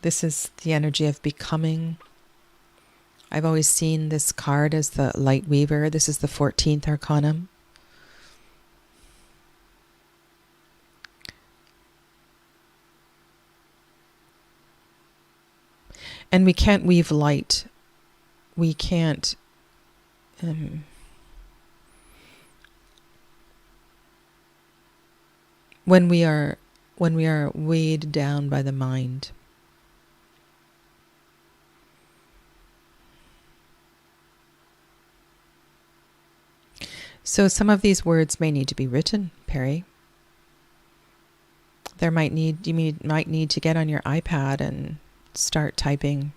This is the energy of becoming. I've always seen this card as the light weaver. This is the 14th arcanum. And we can't weave light. We can't when we are weighed down by the mind. So some of these words may need to be written, Perry. You might need to get on your iPad and start typing.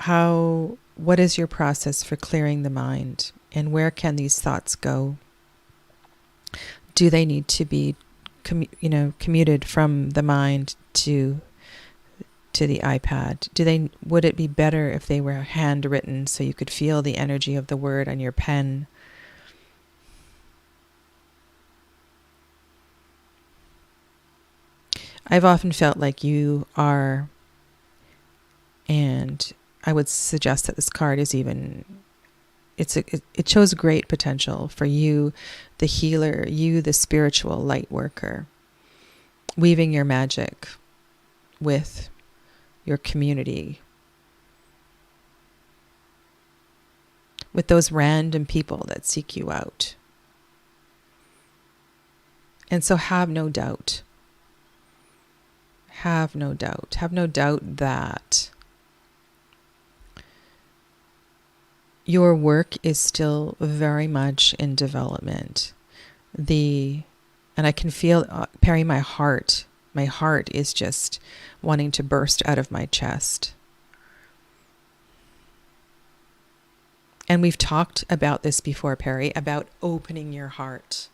What is your process for clearing the mind, and where can these thoughts go? Do they need to be commuted from the mind to the iPad? Would it be better if they were handwritten so you could feel the energy of the word on your pen? I've often felt like you are, and I would suggest that this card is even, it shows great potential for you, the healer, you, the spiritual light worker, weaving your magic with your community. with those random people that seek you out. And so have no doubt. Have no doubt. Have no doubt that your work is still very much in development. And I can feel, Perry, my heart is just wanting to burst out of my chest. And we've talked about this before, Perry, about opening your heart.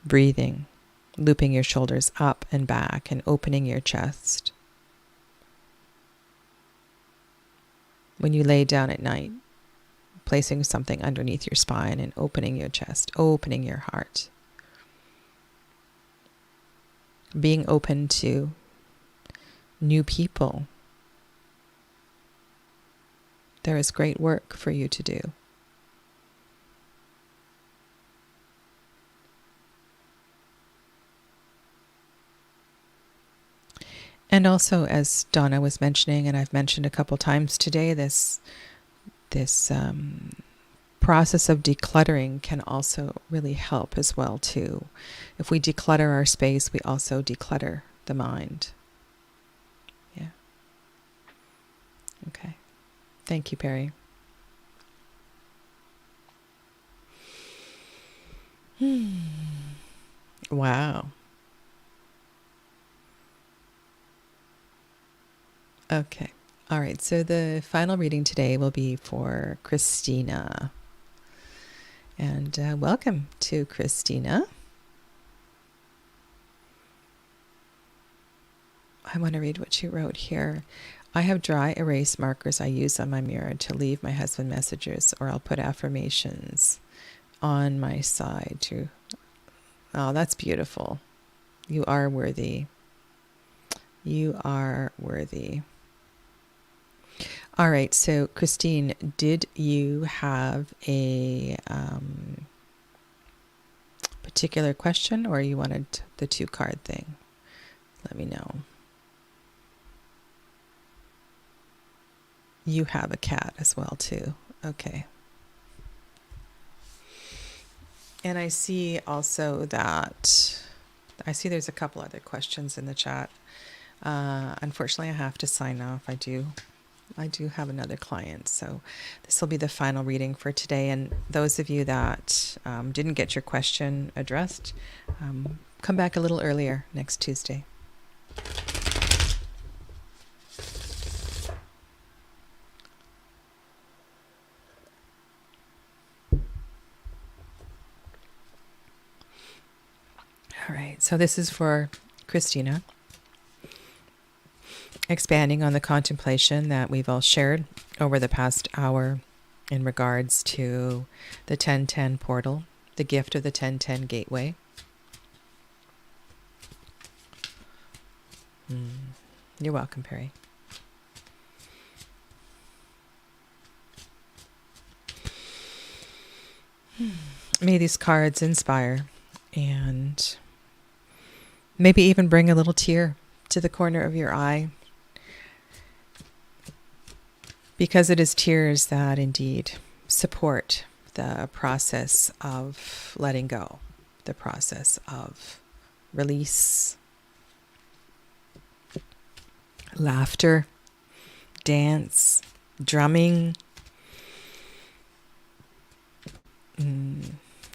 Breathing, looping your shoulders up and back and opening your chest. When you lay down at night, placing something underneath your spine and opening your chest, opening your heart. Being open to new people. There is great work for you to do. And also, as Donna was mentioning, and I've mentioned a couple times today, this process of decluttering can also really help as well too. If we declutter our space, we also declutter the mind. Yeah. Okay. Thank you, Perry. Wow. Okay. All right. So the final reading today will be for Christina. And welcome to Christina. I want to read what she wrote here. I have dry erase markers I use on my mirror to leave my husband messages, or I'll put affirmations on my side to... Oh, that's beautiful. You are worthy. You are worthy. All right, so Christine, did you have a particular question, or you wanted the 2-card thing? Let me know. You have a cat as well too. Okay. And I see also that there's a couple other questions in the chat. Unfortunately, I have to sign off. I do have another client, so this will be the final reading for today. And those of you that didn't get your question addressed, come back a little earlier next Tuesday. All right, so this is for Christina. Expanding on the contemplation that we've all shared over the past hour in regards to the 1010 portal, the gift of the 1010 gateway. You're welcome, Perry. May these cards inspire and maybe even bring a little tear to the corner of your eye, because it is tears that indeed support the process of letting go, the process of release, laughter, dance, drumming,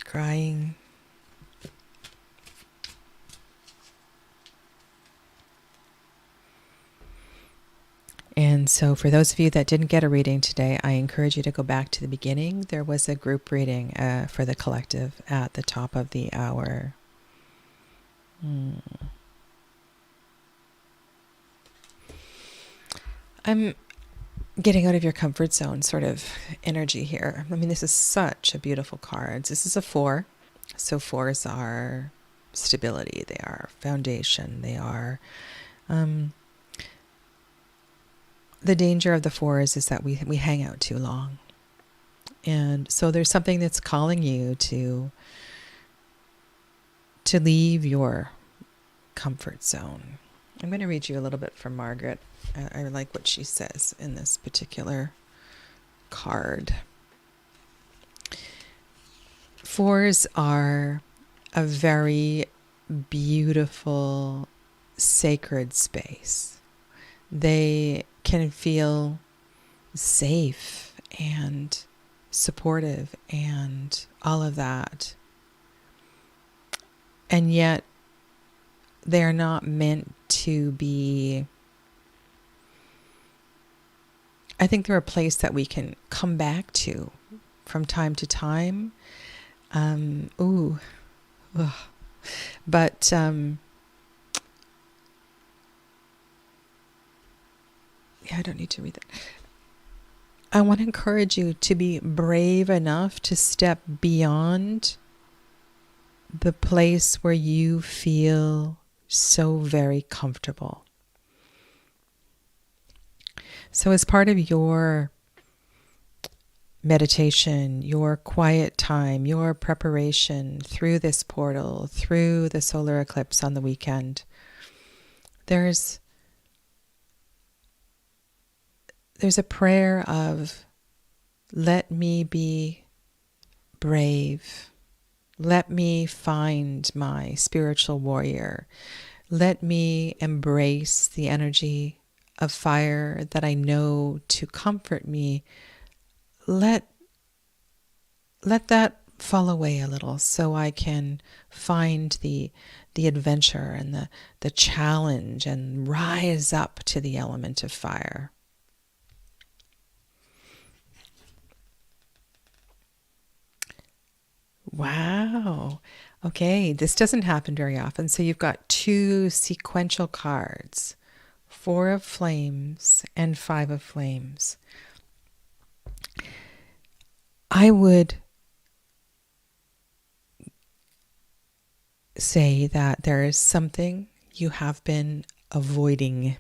crying. And so for those of you that didn't get a reading today, I encourage you to go back to the beginning. There was a group reading for the collective at the top of the hour. I'm getting out of your comfort zone sort of energy here. I mean, this is such a beautiful card. This is a 4. So 4s are stability. They are foundation. They are... the danger of the 4s is that we hang out too long. And so there's something that's calling you to leave your comfort zone. I'm going to read you a little bit from Margaret. I like what she says in this particular card. Fours are a very beautiful, sacred space. They can feel safe and supportive and all of that. And yet, they're not meant to be... I think they're a place that we can come back to from time to time. But yeah, I don't need to read that. I want to encourage you to be brave enough to step beyond the place where you feel so very comfortable. So as part of your meditation, your quiet time, your preparation through this portal, through the solar eclipse on the weekend, there's a prayer of, let me be brave. Let me find my spiritual warrior. Let me embrace the energy of fire that I know to comfort me. Let that fall away a little so I can find the adventure and the challenge and rise up to the element of fire. Wow. Okay, this doesn't happen very often. So you've got two sequential cards, 4 of Flames and 5 of Flames. I would say that there is something you have been avoiding,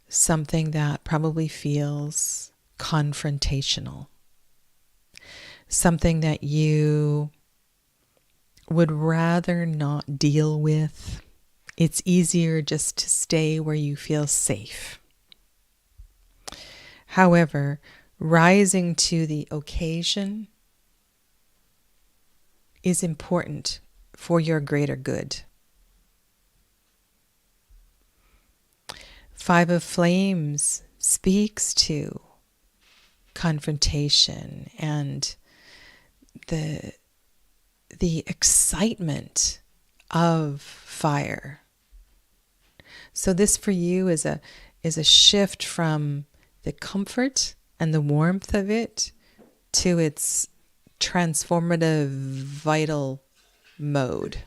something that probably feels confrontational, something that you would rather not deal with. It's easier just to stay where you feel safe. However, rising to the occasion is important for your greater good. 5 of Flames speaks to confrontation and the excitement of fire. So this for you is a shift from the comfort and the warmth of it to its transformative, vital mode.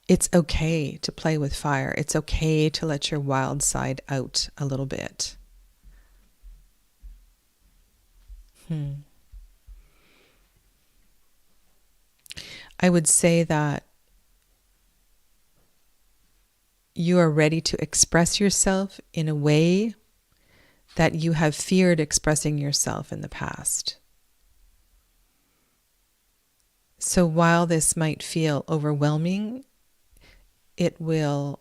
It's okay to play with fire. It's okay to let your wild side out a little bit. I would say that you are ready to express yourself in a way that you have feared expressing yourself in the past. So while this might feel overwhelming, it will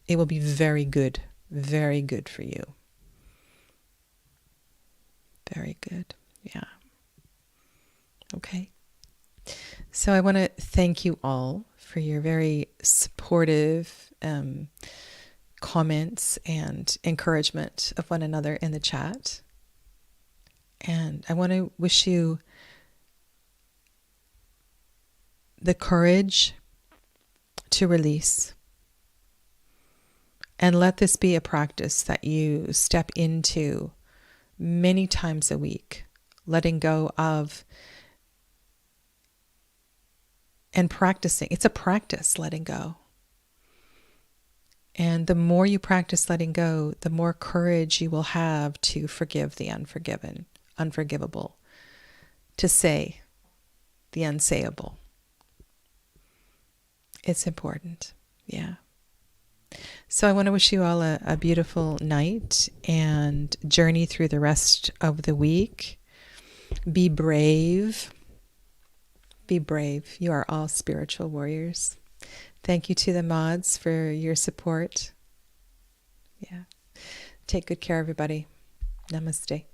be very good for you. Very good. Yeah. Okay. So I want to thank you all for your very supportive comments and encouragement of one another in the chat. And I want to wish you the courage to release. And let this be a practice that you step into many times a week, letting go of and practicing. It's a practice, letting go. And the more you practice letting go, the more courage you will have to forgive the unforgivable, to say the unsayable. It's important. Yeah. So I want to wish you all a beautiful night and journey through the rest of the week. Be brave. Be brave. You are all spiritual warriors. Thank you to the mods for your support. Yeah. Take good care, everybody. Namaste.